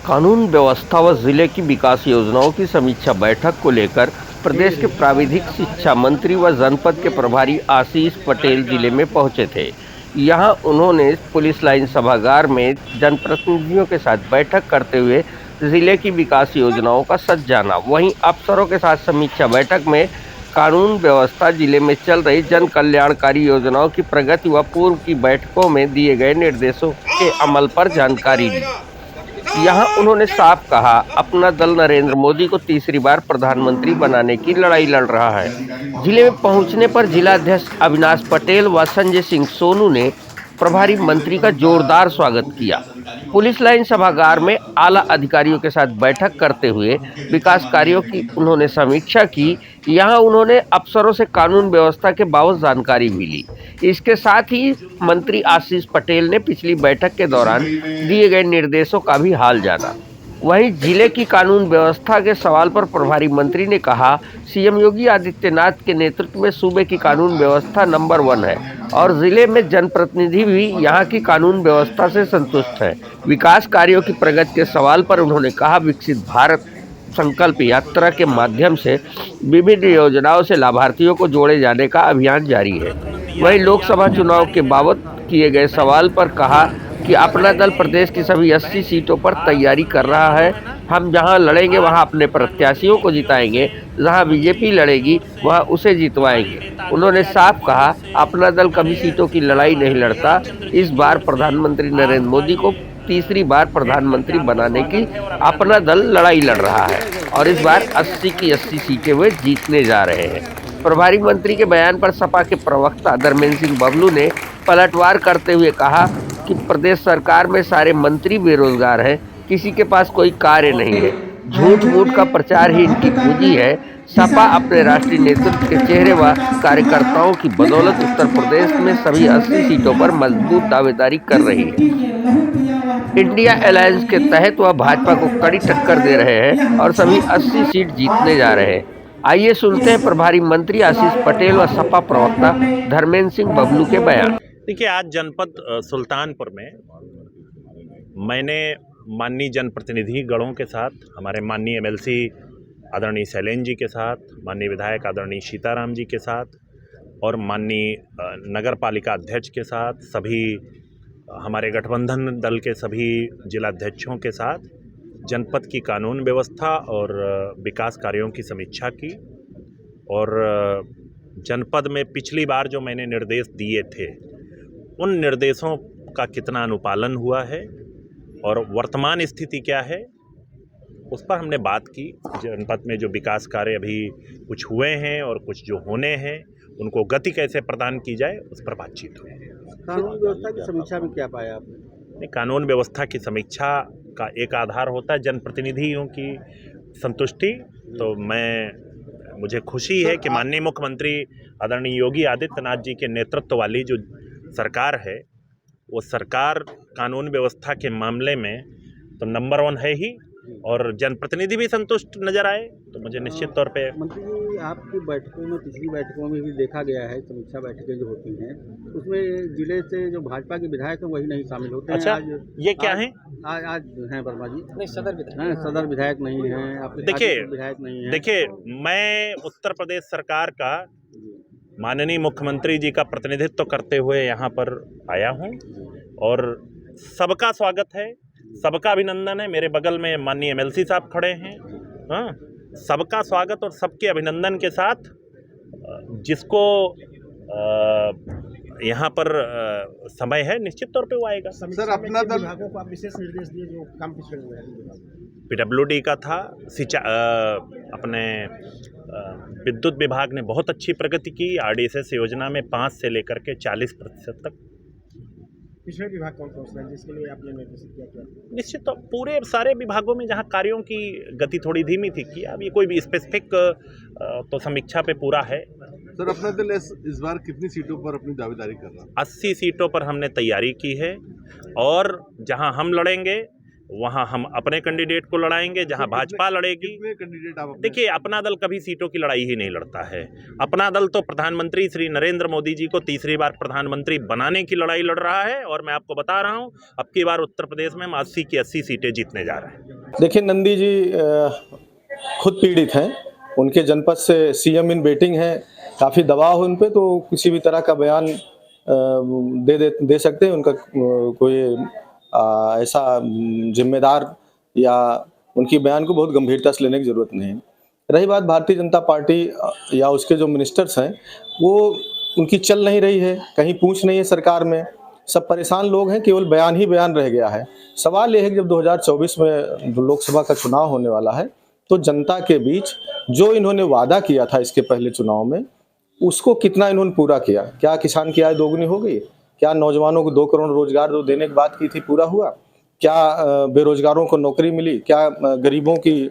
कानून व्यवस्था व जिले की विकास योजनाओं की समीक्षा बैठक को लेकर प्रदेश के प्राविधिक शिक्षा मंत्री व जनपद के प्रभारी आशीष पटेल जिले में पहुंचे थे। यहां उन्होंने पुलिस लाइन सभागार में जनप्रतिनिधियों के साथ बैठक करते हुए जिले की विकास योजनाओं का सच जाना। वहीं अफसरों के साथ समीक्षा बैठक में कानून व्यवस्था, जिले में चल रही जन कल्याणकारी योजनाओं की प्रगति व पूर्व की बैठकों में दिए गए निर्देशों के अमल पर जानकारी ली। यहां उन्होंने साफ कहा, अपना दल नरेंद्र मोदी को तीसरी बार प्रधानमंत्री बनाने की लड़ाई लड़ रहा है। जिले में पहुंचने पर जिलाध्यक्ष अविनाश पटेल व संजय सिंह सोनू ने प्रभारी मंत्री का जोरदार स्वागत किया। पुलिस लाइन सभागार में आला अधिकारियों के साथ बैठक करते हुए विकास कार्यों की उन्होंने समीक्षा की। यहां उन्होंने अफसरों से कानून व्यवस्था के बाबत जानकारी भी ली। इसके साथ ही मंत्री आशीष पटेल ने पिछली बैठक के दौरान दिए गए निर्देशों का भी हाल जाना। वहीं जिले की कानून व्यवस्था के सवाल पर प्रभारी मंत्री ने कहा, सीएम योगी आदित्यनाथ के नेतृत्व में सूबे की कानून व्यवस्था नंबर 1 है और जिले में जनप्रतिनिधि भी यहां की कानून व्यवस्था से संतुष्ट हैं। विकास कार्यों की प्रगति के सवाल पर उन्होंने कहा, विकसित भारत संकल्प यात्रा के माध्यम से विभिन्न योजनाओं से लाभार्थियों को जोड़े जाने का अभियान जारी है। वहीं लोकसभा चुनाव के बाबत किए गए सवाल पर कहा कि अपना दल प्रदेश की सभी 80 सीटों पर तैयारी कर रहा है। हम जहां लड़ेंगे वहां अपने प्रत्याशियों को जिताएंगे, जहां बीजेपी लड़ेगी वहां उसे जितवाएंगे। उन्होंने साफ कहा, अपना दल कभी सीटों की लड़ाई नहीं लड़ता। इस बार प्रधानमंत्री नरेंद्र मोदी को तीसरी बार प्रधानमंत्री बनाने की अपना दल लड़ाई लड़ रहा है और इस बार 80 की 80 सीटें वे जीतने जा रहे हैं। प्रभारी मंत्री के बयान पर सपा के प्रवक्ता धर्मेंद्र सिंह बबलू ने पलटवार करते हुए कहा कि प्रदेश सरकार में सारे मंत्री बेरोजगार हैं, किसी के पास कोई कार्य नहीं है। झूठ मूठ का प्रचार ही इनकी पूंजी है। सपा अपने राष्ट्रीय नेतृत्व के चेहरे व कार्यकर्ताओं की बदौलत उत्तर प्रदेश में सभी 80 सीटों पर मजबूत दावेदारी कर रही है। इंडिया अलायंस के तहत वह भाजपा को कड़ी टक्कर दे रहे हैं और सभी 80 सीट जीतने जा रहे हैं। आइए सुनते हैं प्रभारी मंत्री आशीष पटेल व सपा प्रवक्ता धर्मेंद्र सिंह बबलू के बयान। देखिए, आज जनपद सुल्तानपुर में मैंने माननीय जनप्रतिनिधि गणों के साथ, हमारे माननीय एमएलसी आदरणीय शैलेंद्र जी के साथ, माननीय विधायक आदरणीय सीताराम जी के साथ और माननीय नगर पालिका अध्यक्ष के साथ, सभी हमारे गठबंधन दल के सभी जिलाध्यक्षों के साथ जनपद की कानून व्यवस्था और विकास कार्यों की समीक्षा की और जनपद में पिछली बार जो मैंने निर्देश दिए थे उन निर्देशों का कितना अनुपालन हुआ है और वर्तमान स्थिति क्या है, उस पर हमने बात की। जनपद में जो विकास कार्य अभी कुछ हुए हैं और कुछ जो होने हैं उनको गति कैसे प्रदान की जाए, उस पर बातचीत हुई। कानून व्यवस्था की समीक्षा में क्या पाया आपने? कानून व्यवस्था की समीक्षा का एक आधार होता है जनप्रतिनिधियों की संतुष्टि। तो मुझे खुशी है कि माननीय मुख्यमंत्री आदरणीय योगी आदित्यनाथ जी के नेतृत्व वाली जो सरकार है, वो सरकार कानून व्यवस्था के मामले में तो नंबर 1 है ही और जनप्रतिनिधि भी संतुष्ट नजर आए, तो मुझे निश्चित तौर पे। मंत्री जी, आपकी बैठकों में, पिछली बैठकों में भी देखा गया है, समीक्षा बैठकें जो होती हैं उसमें जिले से जो भाजपा के विधायक हैं वही नहीं शामिल होते हैं। अच्छा, ये क्या है? आज हैं वर्मा जी? नहीं, सदर विधायक नहीं है, आपके विधायक नहीं है। देखिए, मैं उत्तर प्रदेश सरकार का माननीय मुख्यमंत्री जी का प्रतिनिधित्व करते हुए यहाँ पर आया हूँ और सबका स्वागत है, सबका अभिनंदन है। मेरे बगल में माननीय एमएलसी साहब खड़े हैं। हाँ, सबका स्वागत और सबके अभिनंदन के साथ जिसको यहाँ पर समय है, निश्चित तौर पे वो आएगा। सर, अपना दल विभागों को आप विशेष निर्देश दिए जो काम पिछड़े हुए हैं। पीडब्ल्यूडी का था, अपने विद्युत विभाग ने बहुत अच्छी प्रगति की। आरडीएसएस योजना में 5 से लेकर के 40% तक। पिछड़े विभाग कौन कौन सा है जिसके लिए आपने निर्देशित किया? निश्चित तो पूरे सारे विभागों में जहां कार्यों की गति थोड़ी धीमी थी किया। अब ये कोई भी स्पेसिफिक तो समीक्षा पे पूरा है। सर, अपना दल इस बार कितनी सीटों पर अपनी दावेदारी कर रहा है? 80 सीटों पर हमने तैयारी की है और जहां हम लड़ेंगे वहां हम अपने कैंडिडेट को लड़ाएंगे, जहां भाजपा लड़ेगी। कैंडिडेट आप? देखिए, अपना दल कभी सीटों की लड़ाई ही नहीं लड़ता है। अपना दल तो प्रधानमंत्री श्री नरेंद्र मोदी जी को तीसरी बार प्रधानमंत्री बनाने की लड़ाई लड़ रहा है और मैं आपको बता रहा हूं, अब की बार उत्तर प्रदेश में हम 80 की 80 सीटें जीतने जा रहे हैं। देखिए, नंदी जी खुद पीड़ित हैं, उनके जनपद से सीएम इन वेटिंग हैं, काफ़ी दबाव है उन पे, तो किसी भी तरह का बयान दे सकते हैं। उनका कोई ऐसा जिम्मेदार या उनकी बयान को बहुत गंभीरता से लेने की ज़रूरत नहीं है। रही बात भारतीय जनता पार्टी या उसके जो मिनिस्टर्स हैं, वो उनकी चल नहीं रही है, कहीं पूछ नहीं है सरकार में, सब परेशान लोग हैं, केवल बयान ही बयान रह गया है। सवाल ये है कि जब 2024 में लोकसभा का चुनाव होने वाला है, तो जनता के बीच जो इन्होंने वादा किया था इसके पहले चुनाव में, उसको कितना इन्होंने पूरा किया? क्या किसान की आय दोगुनी हो गई? क्या नौजवानों को 2 करोड़ रोजगार जो देने की बात की थी पूरा हुआ? क्या बेरोजगारों को नौकरी मिली? क्या गरीबों की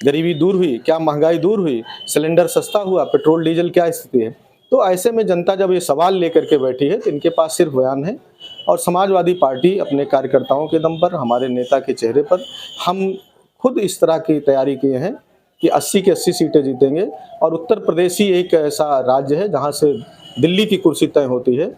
गरीबी दूर हुई? क्या महंगाई दूर हुई? सिलेंडर सस्ता हुआ? पेट्रोल डीजल क्या स्थिति है? तो ऐसे में जनता जब ये सवाल लेकर के बैठी है, तो इनके पास सिर्फ बयान है। और समाजवादी पार्टी अपने कार्यकर्ताओं के दम पर, हमारे नेता के चेहरे पर, हम खुद इस तरह की तैयारी किए हैं कि 80 की 80 सीटें जीतेंगे। और उत्तर प्रदेश ही एक ऐसा राज्य है जहां से दिल्ली की कुर्सी तय होती है,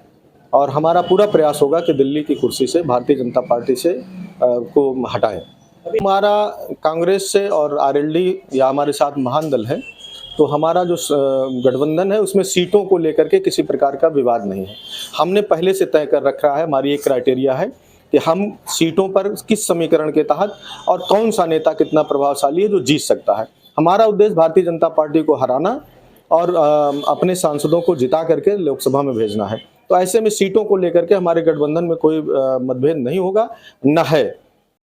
और हमारा पूरा प्रयास होगा कि दिल्ली की कुर्सी से भारतीय जनता पार्टी से को हटाएं। हमारा कांग्रेस से और आरएलडी या हमारे साथ महान दल है, तो हमारा जो गठबंधन है उसमें सीटों को लेकर के किसी प्रकार का विवाद नहीं है। हमने पहले से तय कर रखा है, हमारी एक क्राइटेरिया है कि हम सीटों पर किस समीकरण के तहत और कौन सा नेता कितना प्रभावशाली है जो जीत सकता है। हमारा उद्देश्य भारतीय जनता पार्टी को हराना और अपने सांसदों को जिता करके लोकसभा में भेजना है। तो ऐसे में सीटों को लेकर के हमारे गठबंधन में कोई मतभेद नहीं होगा, न है।